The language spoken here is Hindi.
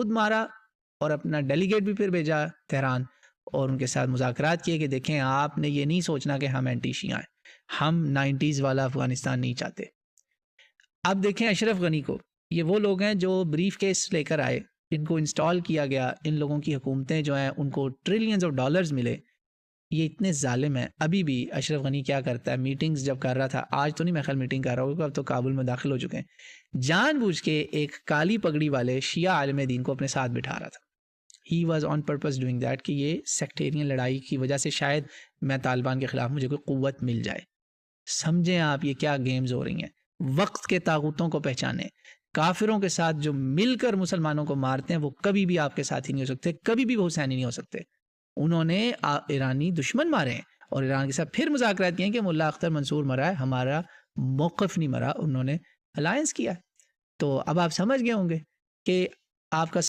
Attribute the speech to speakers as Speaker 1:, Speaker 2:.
Speaker 1: खुद मारा और अपना डेलीगेट भी फिर भेजा तेहरान और उनके साथ मुज़ाकरात किए कि देखें आपने ये नहीं सोचना कि हम एंटी शिया हैं, हम 90s वाला अफ़गानिस्तान नहीं चाहते। अब देखें अशरफ गनी को, ये वो लोग हैं जो ब्रीफ केस लेकर आए, इनको इंस्टॉल किया गया, इन लोगों की हुकूमतें जो हैं उनको ट्रिलियंस ऑफ डॉलर्स मिले, ये इतने ज़ालिम हैं। अभी भी अशरफ गनी क्या करता है, मीटिंग्स जब कर रहा था, आज तो नहीं मैं ख्याल मीटिंग कर रहा हूँ, अब तो काबुल में दाखिल हो चुके हैं, जानबूझ के एक काली पगड़ी वाले शिया आलिम दीन को अपने साथ बिठा रहा था। He was on purpose doing that कि ये सेक्टेरियन लड़ाई की वजह से शायद मैं तालिबान के ख़िलाफ़ मुझे कोई क़ुव्वत मिल जाए। समझें आप ये क्या गेम्स हो रही हैं। वक्त के ताकूतों को पहचानें। काफिरों के साथ जो मिलकर मुसलमानों को मारते हैं वो कभी भी आपके साथी नहीं हो सकते, कभी भी वो हुसैनी नहीं हो सकते। उन्होंने ईरानी दुश्मन मारे हैं और ईरान के साथ फिर मुज़ाकरात किए हैं कि मुल्ला अख्तर मंसूर मरा है, हमारा मौक़िफ़ नहीं मरा, उन्होंने अलायंस किया। तो अब आप समझ गए होंगे कि आपका